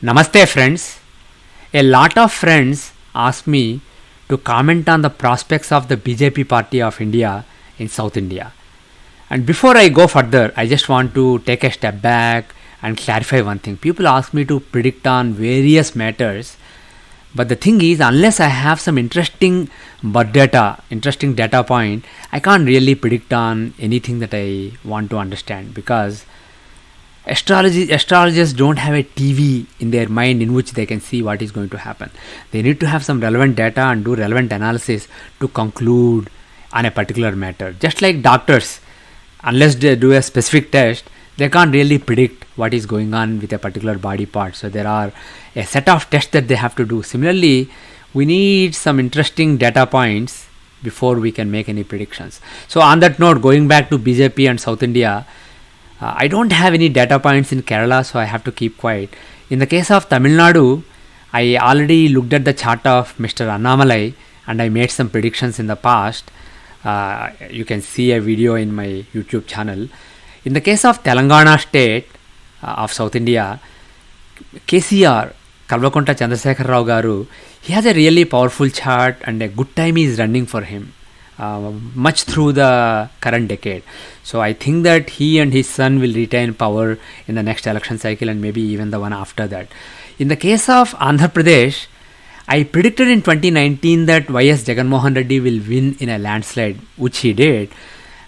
Namaste, friends. A lot of friends ask me to comment on the prospects of the BJP party of India in South India. And before I go further, I just want to take a step back and clarify one thing. People ask me to predict on various matters, but the thing is, unless I have some interesting data point, I can't really predict on anything that I want to understand, because astrologers don't have a TV in their mind in which they can see what is going to happen. They need to have some relevant data and do relevant analysis to conclude on a particular matter. Just like doctors, unless they do a specific test, they can't really predict what is going on with a particular body part. So there are a set of tests that they have to do. Similarly, we need some interesting data points before we can make any predictions. So on that note, going back to BJP and South India, I don't have any data points in Kerala, so I have to keep quiet. In the case of Tamil Nadu, I already looked at the chart of Mr. Annamalai and I made some predictions in the past. You can see a video in my YouTube channel. In the case of Telangana state of South India, KCR, Kalvakonta Chandrasekhar Rao Garu, he has a really powerful chart and a good time is running for him. Much through the current decade. So I think that he and his son will retain power in the next election cycle and maybe even the one after that. In the case of Andhra Pradesh, I predicted in 2019 that YS Jaganmohan Reddy will win in a landslide, which he did.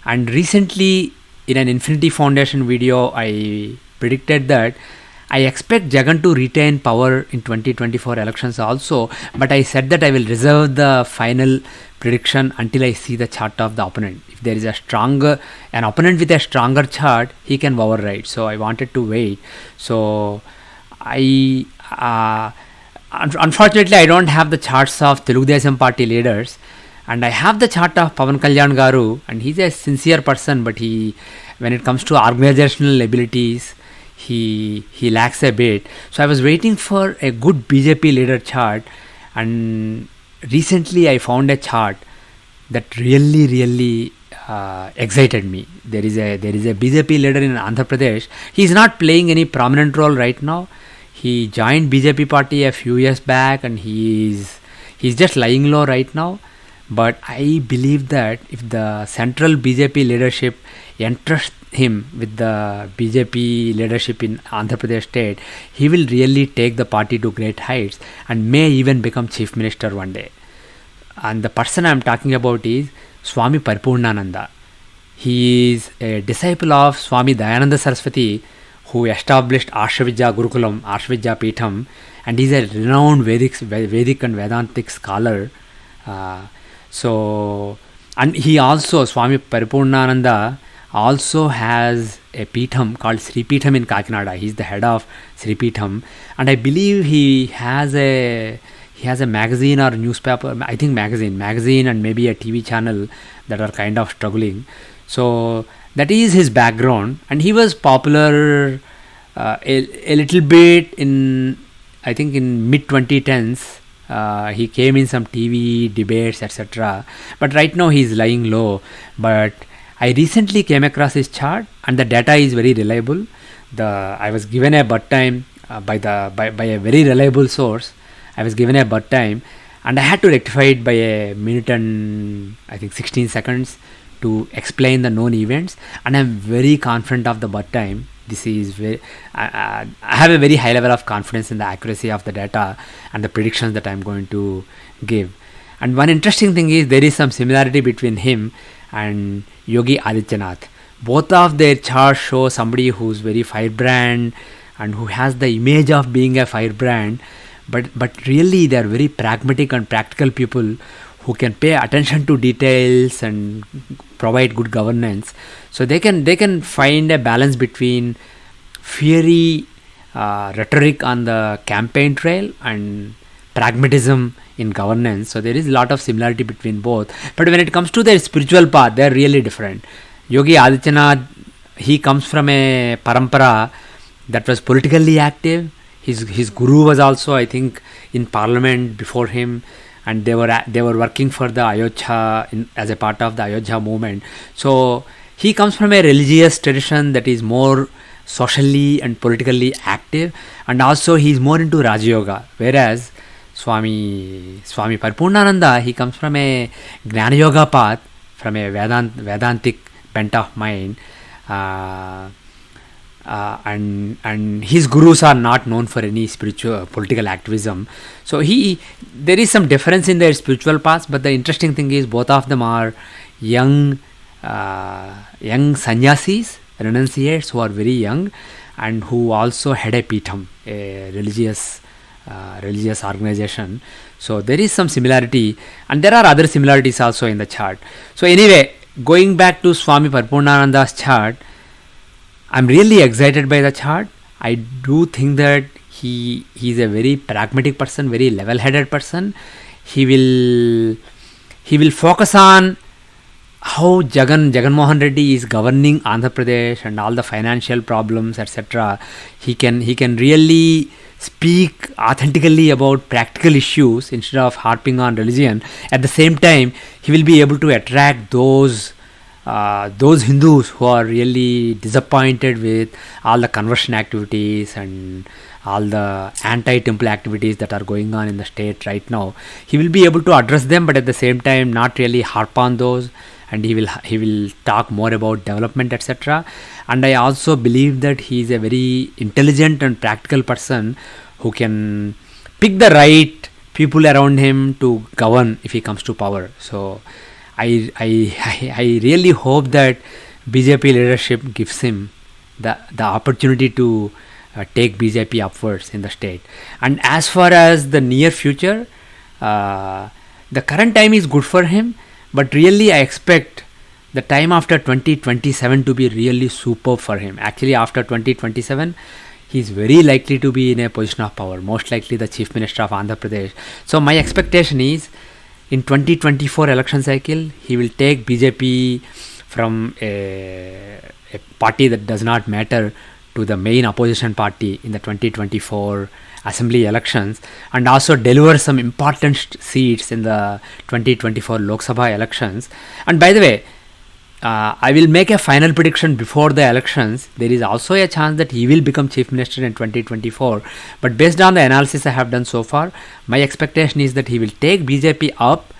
And recently, in an Infinity Foundation video, I predicted that I expect Jagan to retain power in 2024 elections also, but I said that I will reserve the final prediction until I see the chart of the opponent. If there is an opponent with a stronger chart, he can override. So I wanted to wait. So unfortunately, I don't have the charts of Telugu Desam party leaders, and I have the chart of Pavan Kalyan Garu, and he's a sincere person, but when it comes to organizational abilities, he lacks a bit. So I was waiting for a good BJP leader chart, and recently I found a chart that really excited me. There is a BJP leader in Andhra Pradesh. He is not playing any prominent role right now. He joined BJP party a few years back, and he's just lying low right now. But I believe that if the central BJP leadership entrusts him with the BJP leadership in Andhra Pradesh state, he will really take the party to great heights and may even become chief minister one day. And the person I am talking about is Swami Paripurnananda. He is a disciple of Swami Dayananda Saraswati, who established Ashravidya Gurukulam, Ashravidya Peetham, and he is a renowned Vedic and Vedantic scholar. And he also, Swami Paripurnananda, also has a Peetham called Sri Peetham in Kakinada. He is the head of Sri Peetham, and I believe he has a magazine or newspaper, I think magazine and maybe a TV channel that are kind of struggling. So that is his background, and he was popular a little bit in mid 2010s. He came in some TV debates, etc. But right now he is lying low. But I recently came across his chart, and the data is very reliable. I was given a birth time by a very reliable source. I was given a birth time, and I had to rectify it by a minute and 16 seconds to explain the known events. And I'm very confident of the birth time. This is I have a very high level of confidence in the accuracy of the data and the predictions that I'm going to give. And one interesting thing is there is some similarity between him and Yogi Adityanath. Both of their charts show somebody who's very firebrand and who has the image of being a firebrand, but really they are very pragmatic and practical people who can pay attention to details and provide good governance. So they can find a balance between fiery rhetoric on the campaign trail and pragmatism in governance. So there is a lot of similarity between both. But when it comes to their spiritual path, they are really different. Yogi Adityanath, he comes from a parampara that was politically active. His guru was also, I think, in parliament before him, and they were working for the Ayodhya as a part of the Ayodhya movement. So he comes from a religious tradition that is more socially and politically active, and also he's more into Raja Yoga, whereas Swami Paripurnananda, he comes from a Gnana Yoga path, from a Vedantic bent of mind, and his gurus are not known for any spiritual political activism. So there is some difference in their spiritual paths, but the interesting thing is both of them are young sannyasis, renunciates who are very young, and who also had a Peetham, a religious organization. So there is some similarity, and there are other similarities also in the chart. So anyway, going back to Swami Paripurnananda's chart, I'm really excited by the chart. I do think that he's a very pragmatic person, very level-headed person. He will focus on how Jagan Mohan Reddy is governing Andhra Pradesh and all the financial problems, etc. He can really speak authentically about practical issues instead of harping on religion. At the same time, he will be able to attract those Hindus who are really disappointed with all the conversion activities and all the anti-temple activities that are going on in the state right now. He will be able to address them, but at the same time not really harp on those, and he will talk more about development, etc. And I also believe that he is a very intelligent and practical person who can pick the right people around him to govern if he comes to power. So I really hope that BJP leadership gives him the opportunity to take BJP upwards in the state. And as far as the near future, the current time is good for him, but really I expect the time after 2027 to be really superb for him. Actually, after 2027, he is very likely to be in a position of power, most likely the Chief Minister of Andhra Pradesh. So my expectation is, in 2024 election cycle, he will take BJP from a party that does not matter to the main opposition party in the 2024 assembly elections, and also deliver some important seats in the 2024 Lok Sabha elections. And by the way, I will make a final prediction before the elections. There is also a chance that he will become Chief Minister in 2024. But based on the analysis I have done so far, my expectation is that he will take BJP up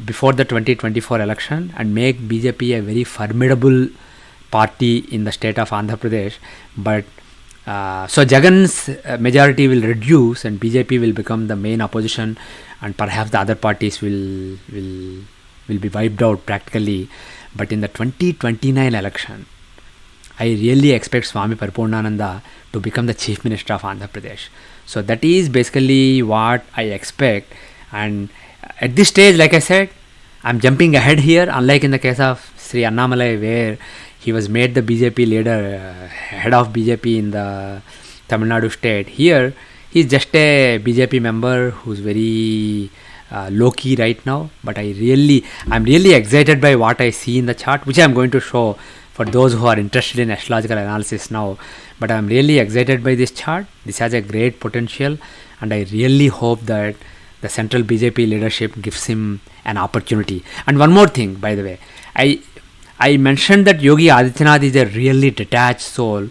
before the 2024 election and make BJP a very formidable party in the state of Andhra Pradesh. But so Jagan's majority will reduce and BJP will become the main opposition, and perhaps the other parties will be wiped out practically. But in the 2029 election, I really expect Swami Paripurnananda to become the Chief Minister of Andhra Pradesh. So that is basically what I expect. And at this stage, like I said, I'm jumping ahead here, unlike in the case of Sri Annamalai, where he was made the BJP leader, head of BJP in the Tamil Nadu state. Here, he's just a BJP member who's very low key right now. But I'm really excited by what I see in the chart, which I'm going to show for those who are interested in astrological analysis now. But I'm really excited by this chart. This has a great potential, and I really hope that the central BJP leadership gives him an opportunity. And one more thing, by the way, I mentioned that Yogi Adityanath is a really detached soul,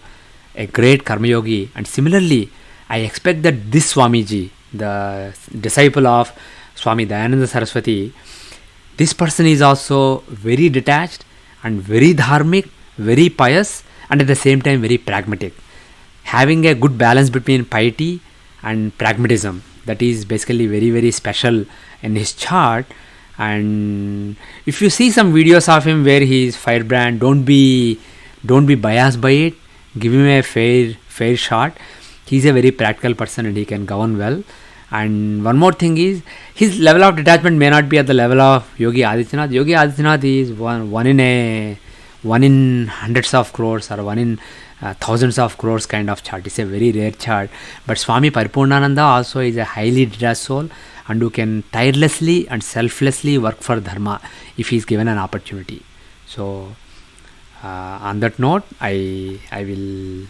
a great karma yogi, and similarly, I expect that this Swamiji, the disciple of Swami Dayananda Saraswati, this person is also very detached and very dharmic, very pious, and at the same time very pragmatic, having a good balance between piety and pragmatism. That is basically very, very special in his chart. And if you see some videos of him where he is firebrand, don't be biased by it. Give him a fair shot. He's a very practical person and he can govern well. And one more thing is, his level of detachment may not be at the level of Yogi Adityanath. Yogi Adityanath is one in hundreds of crores or one in thousands of crores kind of chart. It's a very rare chart. But Swami Paripurnananda also is a highly detached soul, and who can tirelessly and selflessly work for dharma if he is given an opportunity. So on that note, I will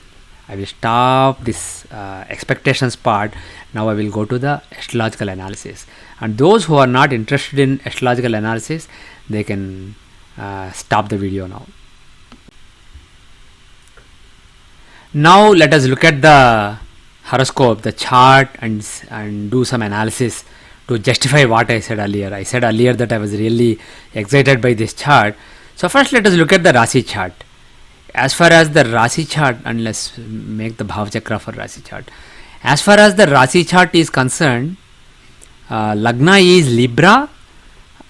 stop this expectations part. Now I will go to the astrological analysis, and those who are not interested in astrological analysis, they can stop the video now. Now let us look at the horoscope, the chart, and do some analysis to justify what I said earlier. I said earlier that I was really excited by this chart. So first let us look at the Rasi chart. As far as the Rasi chart, and let's make the Bhav Chakra for Rasi chart. As far as the Rasi chart is concerned, Lagna is Libra.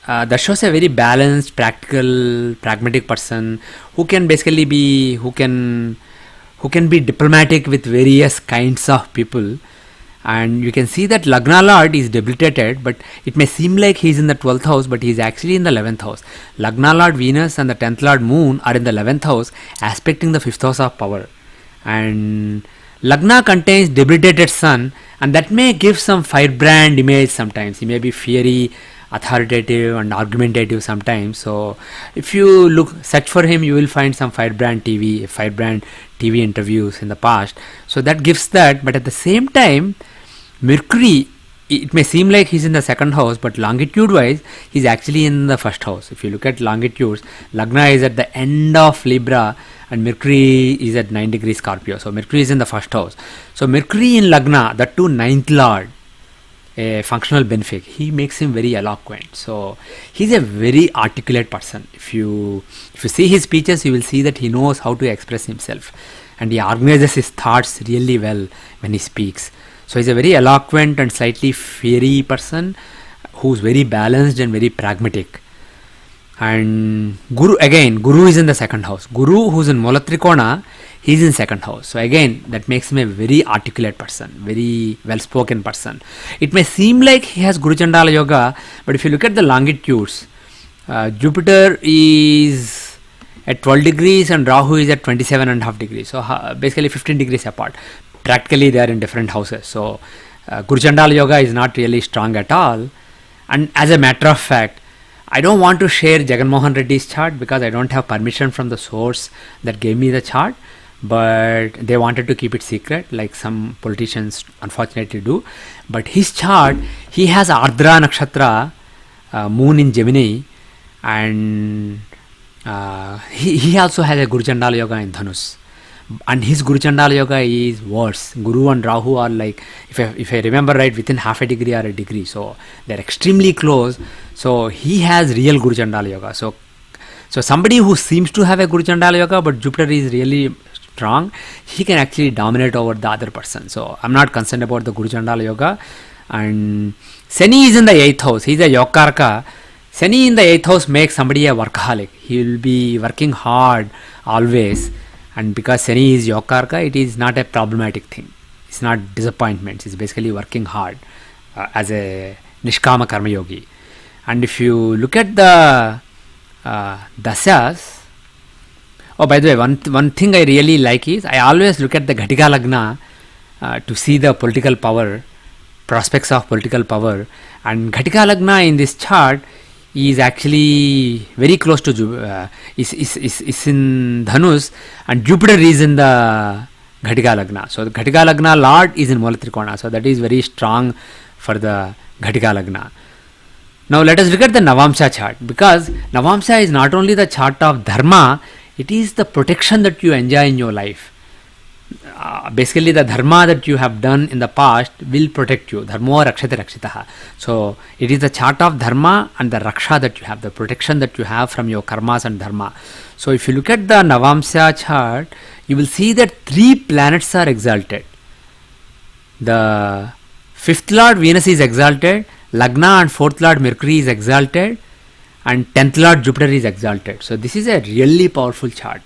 That shows a very balanced, practical, pragmatic person who can basically be who can be diplomatic with various kinds of people. And you can see that Lagna Lord is debilitated, but it may seem like he is in the 12th house, but he is actually in the 11th house. Lagna Lord Venus and the 10th Lord Moon are in the 11th house, aspecting the 5th house of power. And Lagna contains debilitated Sun, and that may give some firebrand image sometimes. He may be fiery, authoritative, and argumentative sometimes. So if you search for him, you will find some firebrand TV interviews in the past. So that gives that, but at the same time, Mercury, it may seem like he's in the 2nd house, but longitude wise he's actually in the 1st house. If you look at longitudes, Lagna is at the end of Libra and Mercury is at 9 degrees Scorpio. So Mercury is in the 1st house. So Mercury in Lagna, that too 9th Lord, a functional benefic, he makes him very eloquent. So he's a very articulate person. If you see his speeches, you will see that he knows how to express himself and he organizes his thoughts really well when he speaks. So he's a very eloquent and slightly fiery person who's very balanced and very pragmatic. And Guru is in the 2nd house. Guru, who's in Mulatrikona, he's in 2nd house. So again, that makes him a very articulate person, very well spoken person. It may seem like he has Guru Chandala Yoga, but if you look at the longitudes, Jupiter is at 12 degrees and Rahu is at 27.5 degrees. So basically 15 degrees apart. Practically they are in different houses. So Guru Chandala Yoga is not really strong at all. And as a matter of fact, I don't want to share Jagan Mohan Reddy's chart because I don't have permission from the source that gave me the chart, but they wanted to keep it secret like some politicians unfortunately do. But his chart, he has Ardra Nakshatra, Moon in Gemini, and he also has a Guru Chandala Yoga in Dhanus. And his Guru Chandala Yoga is worse. Guru and Rahu are like, if I remember right, within half a degree or a degree. So they're extremely close. So he has real Guru Chandala Yoga. So somebody who seems to have a Guru Chandala Yoga, but Jupiter is really strong, he can actually dominate over the other person. So I'm not concerned about the Guru Chandala Yoga. And Shani is in the 8th house. He's a Yokarka. Shani in the 8th house makes somebody a workaholic. He will be working hard always. And because Shani is Yokarka, it is not a problematic thing. It's not disappointments. It's basically working hard as a Nishkama Karma Yogi. And if you look at the Dasyas, oh, by the way, one thing I really like is I always look at the Ghatika Lagna to see the political power, prospects of political power. And Ghatika Lagna in this chart is actually very close to is in Dhanus, and Jupiter is in the Ghatika Lagna. So the Ghatika Lagna Lord is in Mulatrikona. So that is very strong for the Ghatika Lagna. Now let us look at the Navamsa chart, because Navamsa is not only the chart of Dharma, it is the protection that you enjoy in your life. Basically the dharma that you have done in the past will protect you. Dharmo rakshate rakshitaha. So it is the chart of dharma and the raksha that you have, the protection that you have from your karmas and dharma. So if you look at the Navamsa chart, you will see that 3 planets are exalted. The 5th Lord Venus is exalted, Lagna and 4th Lord Mercury is exalted, and 10th Lord Jupiter is exalted. So this is a really powerful chart.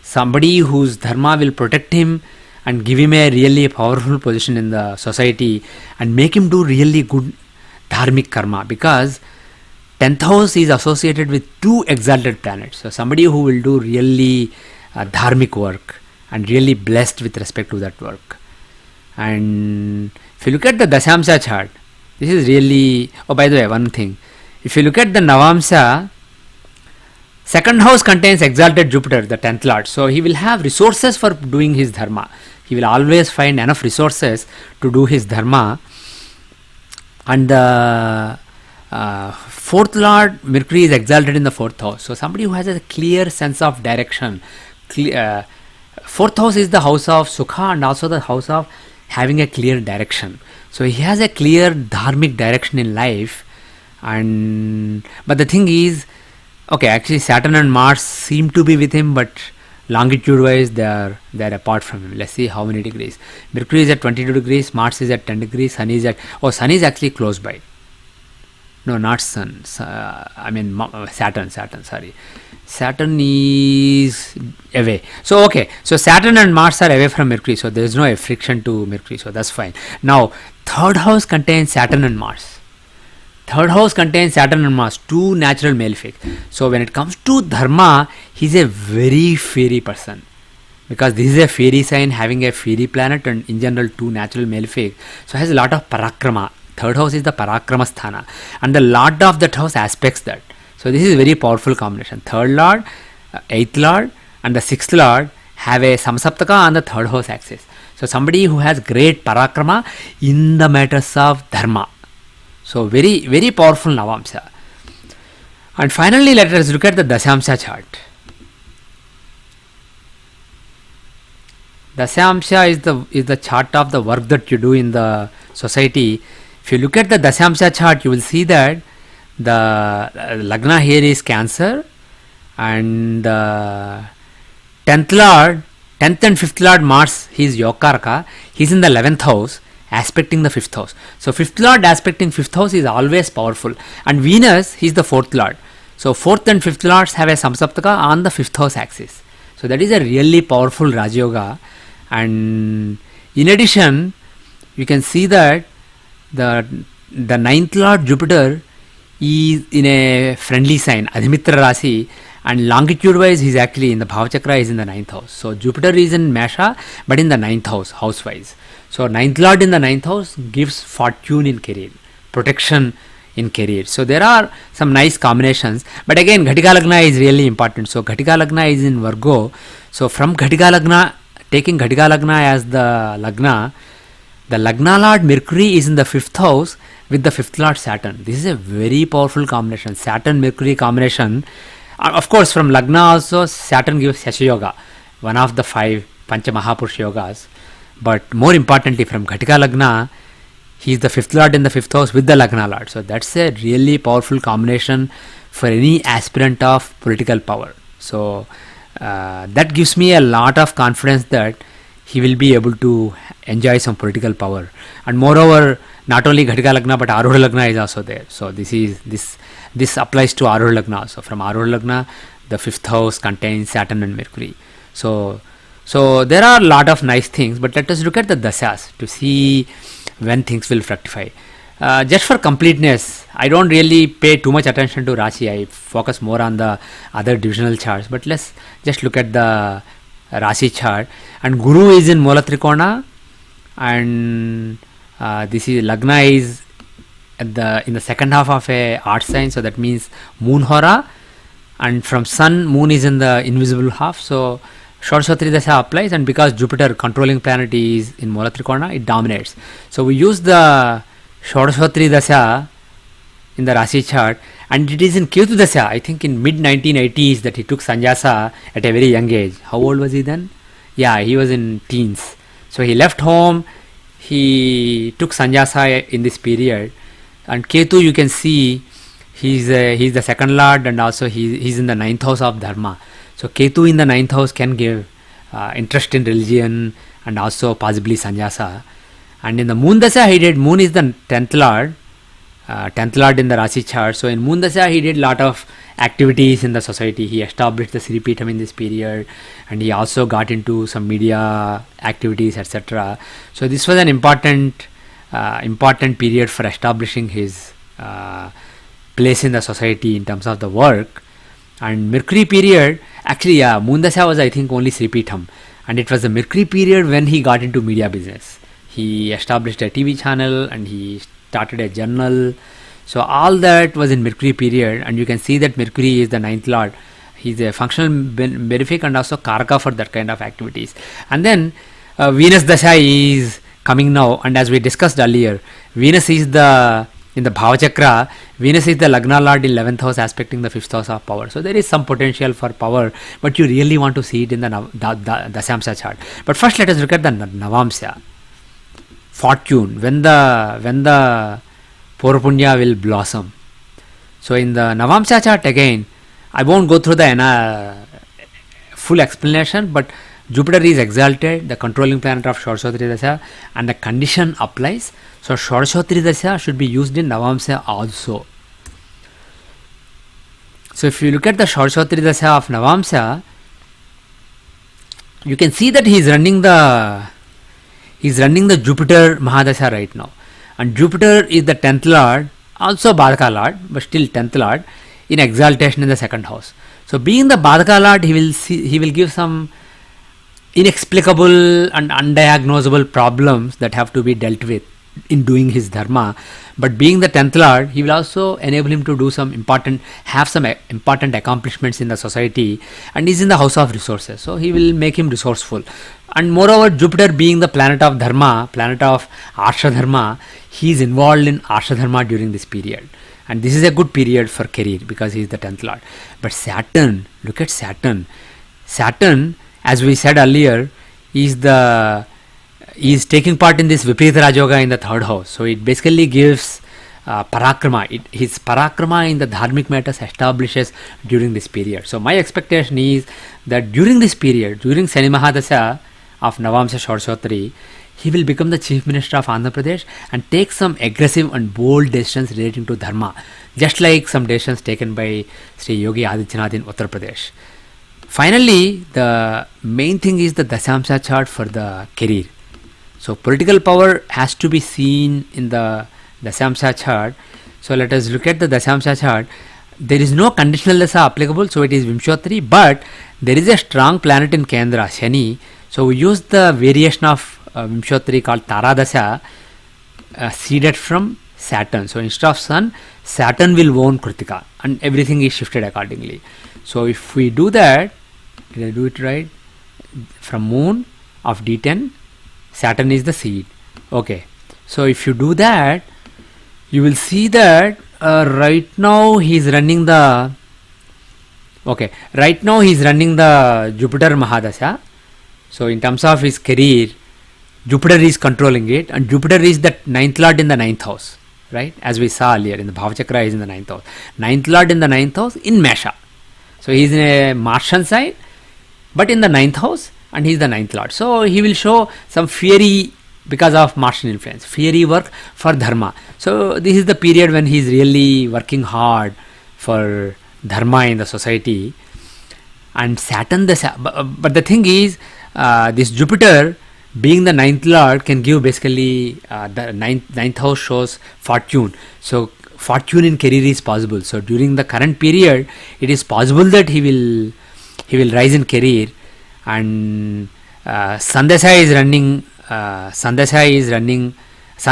Somebody whose dharma will protect him and give him a really powerful position in the society and make him do really good dharmic karma, because 10th house is associated with 2 exalted planets. So somebody who will do really dharmic work and really blessed with respect to that work. And if you look at the Dasyamsa chart, this is really, oh by the way, one thing, if you look at the Navamsa, 2nd house contains exalted Jupiter, the 10th Lord. So he will have resources for doing his dharma. He will always find enough resources to do his dharma. And the 4th Lord Mercury is exalted in the 4th house. So somebody who has a clear sense of direction, Fourth house is the house of Sukha and also the house of having a clear direction. So he has a clear dharmic direction in life, and but the thing is, okay, actually Saturn and Mars seem to be with him, but longitude wise they're apart from him. Let's see how many degrees. Mercury is at 22 degrees, Mars is at 10 degrees, Sun is at, oh, Sun is actually close by. No, not Sun. I mean Saturn. Sorry, Saturn is away. So okay, so Saturn and Mars are away from Mercury, so there is no friction to Mercury, so that's fine. Now, third house contains Saturn and Mars. Third house contains Saturn and Mars, two natural malefic. So when it comes to dharma, he's a very fiery person, because this is a fiery sign having a fiery planet and in general two natural malefic. So has a lot of parakrama. Third house is the parakrama sthana, and the lord of that house aspects that. So this is a very powerful combination. Third lord, eighth lord and the sixth lord have a samsaptaka on the third house axis. So somebody who has great parakrama in the matters of dharma. So very, very powerful Navamsa. And finally, let us look at the Dasyamsha chart. Dasyamsha is the chart of the work that you do in the society. If you look at the Dasyamsha chart, you will see that the Lagna here is Cancer, and 10th Lord, 10th and 5th Lord Mars, he is Yokaraka, he is in the 11th house, aspecting the 5th house. So 5th Lord aspecting 5th house is always powerful, and Venus, he is the 4th Lord. So 4th and 5th Lords have a Samsaptaka on the 5th house axis. So that is a really powerful Raj Yoga, and in addition, you can see that the 9th Lord Jupiter is in a friendly sign, Adhimitra Rasi, and longitude wise he is actually in the Bhavachakra is in the 9th house. So Jupiter is in Mesha but in the 9th house wise. So 9th Lord in the 9th house gives fortune in career, protection in career. So there are some nice combinations, but again Ghatika Lagna is really important. So Ghatika Lagna is in Virgo. So from Ghatika Lagna, taking Ghatika Lagna as the Lagna Lord Mercury is in the 5th house with the 5th Lord Saturn. This is a very powerful combination, Saturn Mercury combination. Of course, from Lagna also Saturn gives Yasha Yoga, one of the 5 Pancha Mahapurusha Yogas. But more importantly, from Ghatika Lagna, he is the 5th Lord in the 5th house with the Lagna Lord. So that's a really powerful combination for any aspirant of political power. So that gives me a lot of confidence that he will be able to enjoy some political power. And moreover, not only Ghatika Lagna but Arudha Lagna is also there. So this applies to Arudha Lagna also. From Arudha Lagna, the 5th house contains Saturn and Mercury. So there are a lot of nice things, but let us look at the Dasyas to see when things will fructify. Just for completeness, I don't really pay too much attention to Rashi. I focus more on the other divisional charts. But let's just look at the Rashi chart. And Guru is in Moola Trikona, and this is Lagna is in the second half of a art sign. So that means Moon Hora, and from Sun, Moon is in the invisible half. So Shodashatri Dasha applies, and because Jupiter controlling planet is in Moola Trikona, it dominates. So we use the Shodashatri Dasha in the Rashi chart, and it is in Ketu Dasha, I think in mid 1980s, that he took sannyasa at a very young age. How old was he then? Yeah, he was in teens. So he left home, he took sannyasa in this period, and Ketu, you can see he's the second lord, and also he's in the 9th house of Dharma. So Ketu in the 9th house can give interest in religion and also possibly sannyasa. And in the Moon Dasha he did, Moon is the 10th lord, 10th lord in the Rashi chart. So in Moon Dasha he did lot of activities in the society. He established the Sri Peetham in this period, and he also got into some media activities, etc. So this was an important period for establishing his place in the society in terms of the work. And Mercury period, actually Moon Dasha was I think only Sri Peetham, and it was the Mercury period when he got into media business. He established a TV channel and he started a journal. So all that was in Mercury period, and you can see that Mercury is the 9th lord. He's a functional benefic and also Karaka for that kind of activities. And then Venus Dasha is coming now, and as we discussed earlier, Venus is in In the Bhavachakra, Venus is the Lagna Lord in 11th house aspecting the 5th house of power. So there is some potential for power, but you really want to see it in the Dasyamsha chart. But first let us look at the Navamsha. Fortune, when the Purvapunya will blossom. So in the Navamsha chart again, I won't go through the full explanation, but Jupiter is exalted, the controlling planet of Shorashotri Dasha, and the condition applies. So Shorashotri Dasha should be used in Navamsha also. So if you look at the Shorashotri Dasha of Navamsha, you can see that he is running the Jupiter Mahadasha right now. And Jupiter is the 10th Lord, also Badhaka Lord, but still 10th Lord, in exaltation in the 2nd house. So being the Badhaka Lord, he will give some inexplicable and undiagnosable problems that have to be dealt with in doing his dharma. But being the 10th Lord, he will also enable him to do some important accomplishments in the society, and is in the house of resources, so he will make him resourceful. And moreover, Jupiter being the planet of dharma, planet of Arsha Dharma, he is involved in Arsha Dharma during this period. And this is a good period for career because he is the 10th Lord. But Saturn, look at Saturn. Saturn, as we said earlier, is taking part in this Viparita Raj Yoga in the 3rd house. So it basically gives Parakrama. His Parakrama in the dharmic matters establishes during this period. So my expectation is that during this period, during Shani Mahadasha of Navamsha Shorashotri, he will become the Chief Minister of Andhra Pradesh and take some aggressive and bold decisions relating to dharma, just like some decisions taken by Sri Yogi Adityanath in Uttar Pradesh. Finally, the main thing is the Dasyamsha chart for the career. So political power has to be seen in the Dasyamsha chart. So let us look at the Dasyamsha chart. There is no conditional Dasha applicable, so it is Vimshotri, but there is a strong planet in Kendra, Shani. So we use the variation of Vimshotri called Tara Dasha, seeded from Saturn. So instead of Sun, Saturn will own Kritika, and everything is shifted accordingly. So if we do that, did I do it right? From Moon of D10, Saturn is the seed. Okay. So if you do that, you will see that right now he is running the Jupiter Mahadasha. So in terms of his career, Jupiter is controlling it, and Jupiter is the 9th Lord in the 9th house, right? As we saw earlier in the Bhavachakra, is in the 9th house. 9th Lord in the 9th house in Mesha. So he is in a Martian sign, but in the 9th house, and he is the 9th Lord. So he will show some fiery, because of Martian influence, fiery work for dharma. So this is the period when he is really working hard for dharma in the society. And Saturn, but the thing is, this Jupiter being the 9th Lord can give basically the 9th house shows fortune. So fortune in career is possible. So during the current period, it is possible that he will rise in career. And Sandasha is running. Sun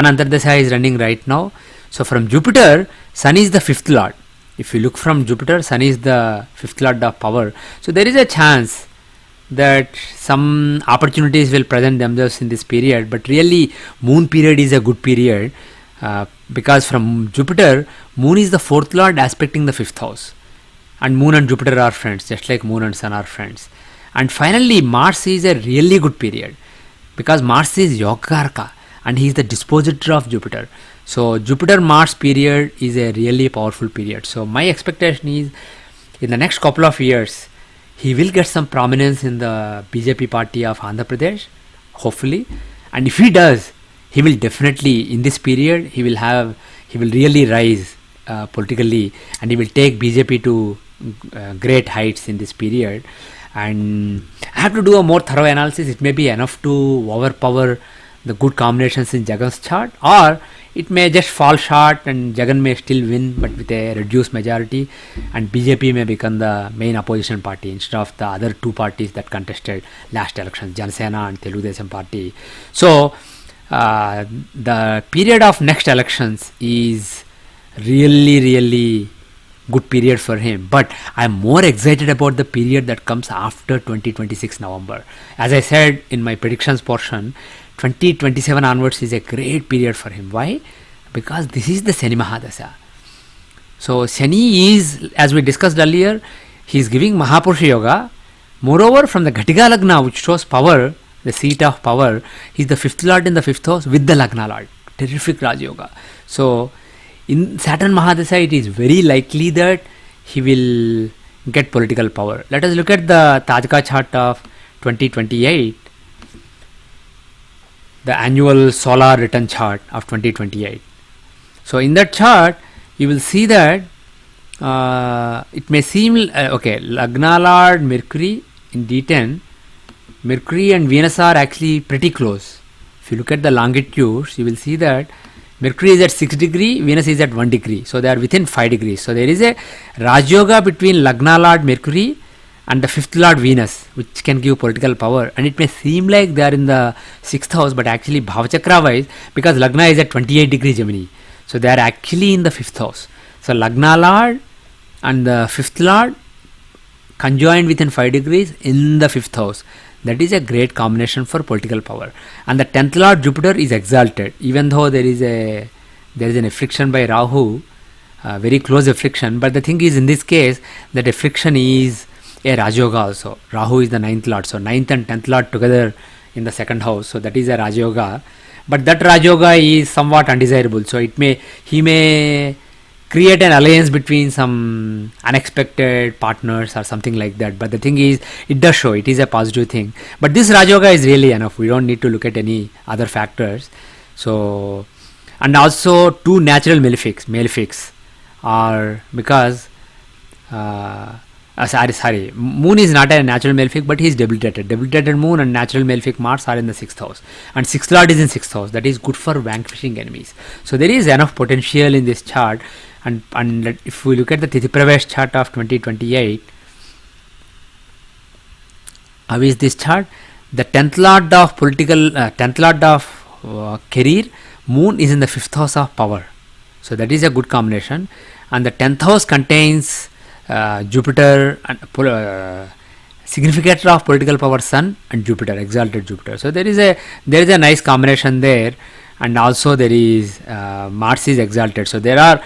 Antardasha is running right now. So from Jupiter, Sun is the 5th Lord. If you look from Jupiter, Sun is the 5th Lord of power. So there is a chance that some opportunities will present themselves in this period. But really, Moon period is a good period because from Jupiter, Moon is the 4th Lord aspecting the 5th house. And Moon and Jupiter are friends, just like Moon and Sun are friends. And finally, Mars is a really good period, because Mars is Yogakarka and he is the dispositor of Jupiter. So Jupiter-Mars period is a really powerful period. So my expectation is in the next couple of years, he will get some prominence in the BJP party of Andhra Pradesh, hopefully. And if he does, he will definitely, in this period, he will really rise politically, and he will take BJP to great heights in this period. And I have to do a more thorough analysis. It may be enough to overpower the good combinations in Jagan's chart, or it may just fall short and Jagan may still win, but with a reduced majority, and BJP may become the main opposition party instead of the other two parties that contested last election, Janasena and Telugu Desam party. So the period of next elections is really good period for him. But I'm more excited about the period that comes after 2026 November. As I said in my predictions portion, 2027 onwards is a great period for him. Why? because this is the Shani Mahadasha. So Shani is, as we discussed earlier, he is giving Mahapurusha Yoga. Moreover, from the Ghatika Lagna, which shows power, the seat of power, he is the fifth lord in the fifth house with the Lagna lord. Terrific Raj Yoga. So in Saturn Mahadasha, it is very likely that he will get political power. Let us look at the Tajka chart of 2028, the annual solar return chart of 2028. So in that chart, you will see that it may seem Lagna Lord Mercury in D10, Mercury and Venus are actually pretty close. If you look at the longitudes, you will see that Mercury is at 6 degree, Venus is at 1 degree. So they are within 5 degrees. So there is a Raj Yoga between Lagna Lord Mercury and the fifth lord Venus, which can give political power. And it may seem like they are in the 6th house, but actually Bhavachakra wise, because Lagna is at 28 degree Gemini. So they are actually in the 5th house. So Lagna Lord and the 5th Lord conjoined within 5 degrees in the 5th house. That is a great combination for political power. And the 10th Lord Jupiter is exalted, even though there is an affliction by Rahu, very close affliction. But the thing is, in this case, that affliction is a Rajoga also. Rahu is the 9th Lord. So 9th and 10th Lord together in the 2nd house. So that is a Rajoga. But that Rajoga is somewhat undesirable. So he may create an alliance between some unexpected partners or something like that. But the thing is, it does show it is a positive thing. But this Rajoga is really enough. We don't need to look at any other factors. So, and also 2 natural malefics are because Moon is not a natural malefic, but he is debilitated. Debilitated Moon and natural malefic Mars are in the 6th house, and 6th Lord is in 6th house. That is good for vanquishing enemies. So there is enough potential in this chart. And if we look at the Tithi Pravesh chart of 2028, how is this chart? The 10th Lord of career, Moon is in the 5th house of power. So that is a good combination. And the 10th house contains Jupiter and significator of political power, Sun and Jupiter, exalted Jupiter. So there is a nice combination there. And also there is Mars is exalted. So there are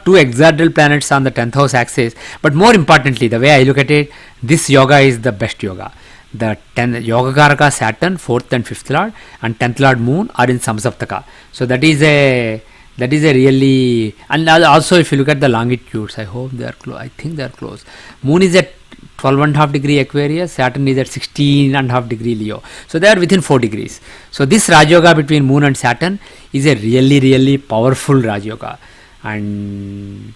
2 exalted planets on the 10th house axis. But more importantly, the way I look at it, this yoga is the best yoga. The Yogakaraka Saturn, 4th and 5th Lord, and 10th Lord Moon are in Samsaptaka. So that is a really, and also if you look at the longitudes, I hope they are close. I think they are close. Moon is at 12.5 degree Aquarius, Saturn is at 16.5 degree Leo. So they are within 4 degrees. So this Raj Yoga between Moon and Saturn is a really, really powerful Raj Yoga. And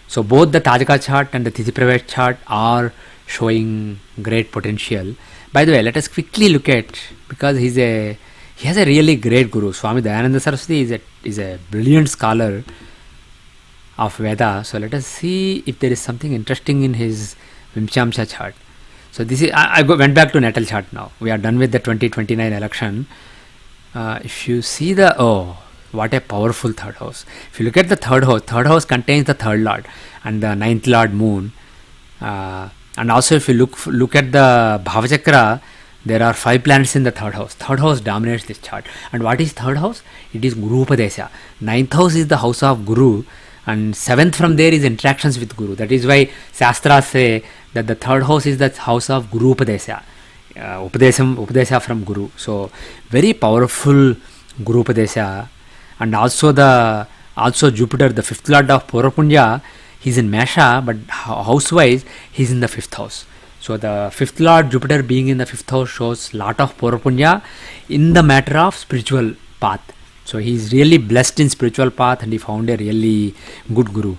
so both the Tajaka chart and the Tithi Pravesh chart are showing great potential. By the way, let us quickly look at, because he has a really great guru. Swami Dayananda Saraswati is a brilliant scholar of Veda. So let us see if there is something interesting in his Vimshamsha chart. So this is, went back to natal chart now. We are done with the 2029 election. If you see what a powerful 3rd house. If you look at the 3rd house contains the 3rd Lord and the 9th Lord Moon. And also if you look at the Bhavachakra, there are 5 planets in the 3rd house. 3rd house dominates this chart. And what is 3rd house? It is Guru Upadesha. 9th house is the house of Guru. And 7th from there is interactions with Guru. That is why Shastras say that the 3rd house is the house of Guru Upadesha. Upadesha from Guru. So very powerful Guru Upadesha. And also Jupiter, the 5th Lord of Purapunya, he is in Mesha, but house-wise he is in the 5th house. So the 5th Lord Jupiter being in the 5th house shows lot of Purapunya in the matter of spiritual path. So he is really blessed in spiritual path and he found a really good guru.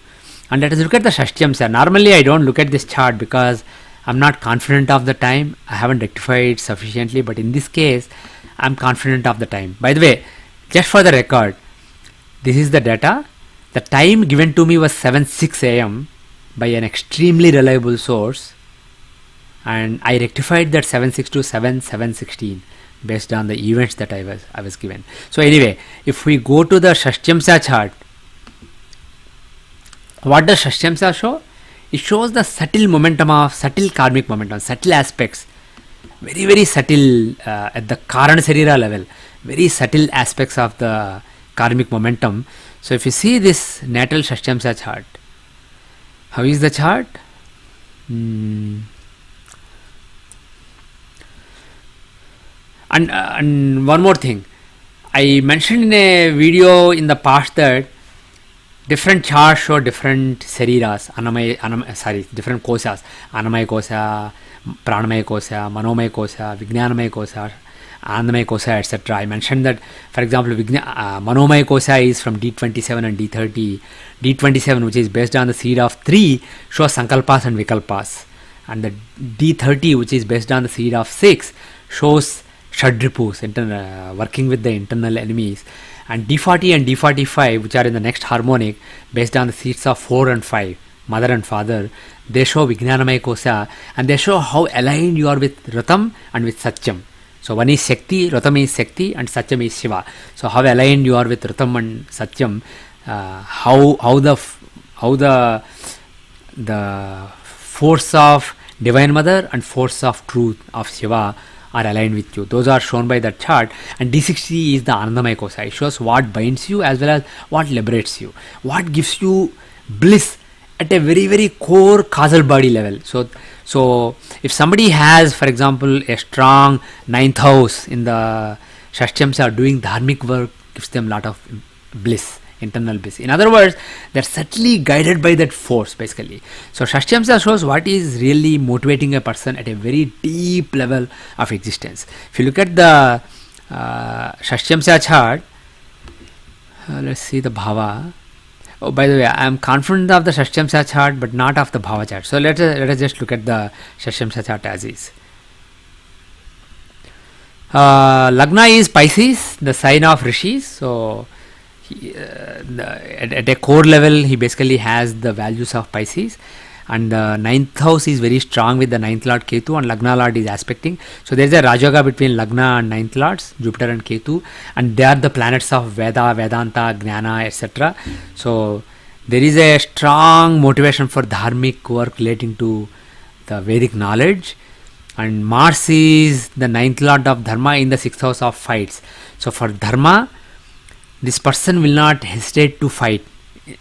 And let us look at the Shashtyamsa. Normally I don't look at this chart because I'm not confident of the time. I haven't rectified sufficiently, but in this case I'm confident of the time. By the way, just for the record, this is the data. The time given to me was 7:06 a.m. by an extremely reliable source, and I rectified that 7:06 to 7:16 based on the events that I was given. So anyway, if we go to the Shashtyamsa chart, what does Shashtyamsa show? It shows the subtle momentum of subtle karmic momentum, subtle aspects, very very subtle at the Karana Sarira level, very subtle aspects of the karmic momentum. So if you see this natal Shashtyamsa chart, how is the chart? And one more thing, I mentioned in a video in the past that different charts show different sariras, different kosas, Annamaya kosa, Pranamaya kosa, Manomaya kosa, Vijnanamaya kosa, Anandamaya kosa, etc. I mentioned that, for example, Manomaya kosa is from D27 and D30. D27, which is based on the seed of 3, shows Sankalpas and Vikalpas. And the D30, which is based on the seed of 6, shows Shadripus, working with the internal enemies. And D40 and D45, which are in the next harmonic, based on the seeds of 4 and 5, mother and father, they show Vijnanamaya kosa, and they show how aligned you are with Ratam and with Satyam. So one is Shakti, Ratam is Shakti, and Satyam is Shiva. So how aligned you are with Ratam and Satyam, how the force of Divine Mother and force of truth of Shiva are aligned with you. Those are shown by that chart. And D60 is the Anandamaya kosa. It shows what binds you as well as what liberates you, what gives you bliss at a very, very core causal body level. So if somebody has, for example, a strong 9th house in the Shashtyamsa, doing dharmic work gives them a lot of bliss, internal bliss. In other words, they're subtly guided by that force, basically. So Shashtyamsa shows what is really motivating a person at a very deep level of existence. If you look at the Shashtyamsa chart, let's see the bhava. Oh, by the way, I am confident of the Shashtyamsa chart, but not of the bhava chart. So let us just look at the Shashtyamsa chart as is. Lagna is Pisces, the sign of rishis. So at a core level, he basically has the values of Pisces, and the 9th house is very strong with the 9th lord Ketu, and Lagna lord is aspecting. So there is a Rajayoga between Lagna and 9th lords, Jupiter and Ketu, and they are the planets of Veda, Vedanta, Jnana, etc. So there is a strong motivation for dharmic work relating to the Vedic knowledge. And Mars is the 9th lord of Dharma in the 6th house of fights. So for Dharma, this person will not hesitate to fight,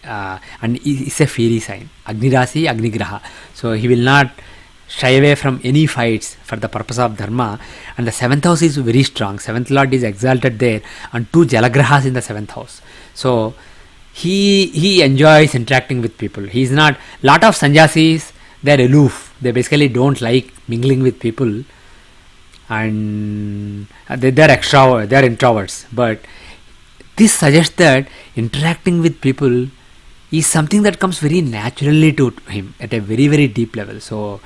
and it's a fiery sign. Agni Rasi, Agni Graha. So he will not shy away from any fights for the purpose of Dharma. And the 7th house is very strong. 7th lord is exalted there, and 2 Jalagrahas in the 7th house. So he enjoys interacting with people. He's not, lot of sannyasis, they're aloof. They basically don't like mingling with people, and they're introverts. But this suggests that interacting with people is something that comes very naturally to him at a very, very deep level. So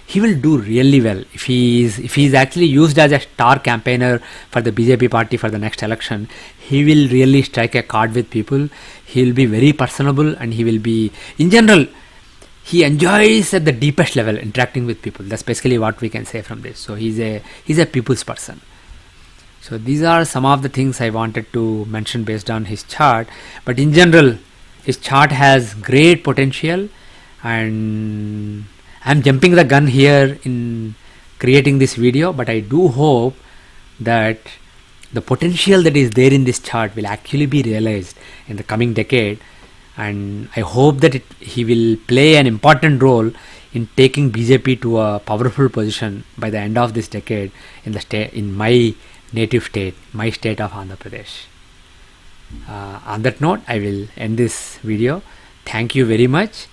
he will do really well if he is actually used as a star campaigner for the BJP party for the next election. He will really strike a chord with people. He will be very personable, and he will be, in general, he enjoys at the deepest level interacting with people. That's basically what we can say from this. So he's a people's person. So these are some of the things I wanted to mention based on his chart. But in general, his chart has great potential, and I'm jumping the gun here in creating this video, but I do hope that the potential that is there in this chart will actually be realized in the coming decade. And I hope that he will play an important role in taking BJP to a powerful position by the end of this decade in my native state, my state of Andhra Pradesh. On that note, I will end this video. Thank you very much,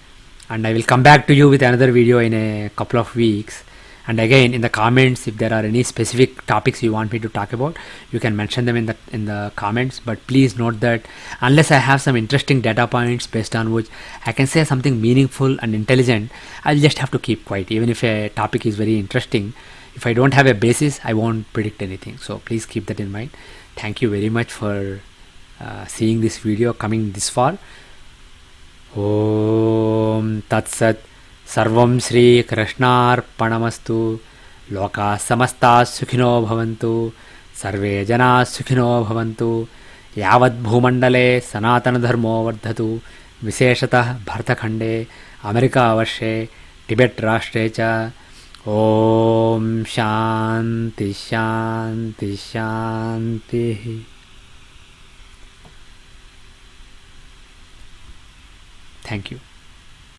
and I will come back to you with another video in a couple of weeks. And again, in the comments, if there are any specific topics you want me to talk about, you can mention them in the comments. But please note that unless I have some interesting data points based on which I can say something meaningful and intelligent, I'll just have to keep quiet. Even if a topic is very interesting, if I don't have a basis, I won't predict anything. So please keep that in mind. Thank you very much for seeing this video, coming this far. Om Tat Sat. Sarvam Shri Krishnarpanamastu. Loka Samasta Sukhino Bhavantu. Sarve Jana Sukhino Bhavantu. Yavad Bhumandale Sanatana Dharmo Vardhatu. Visheshatah Bhartakhande Amerika Avashe Tibet Rashtre Cha. Om Shanti Shanti Shanti. Thank you.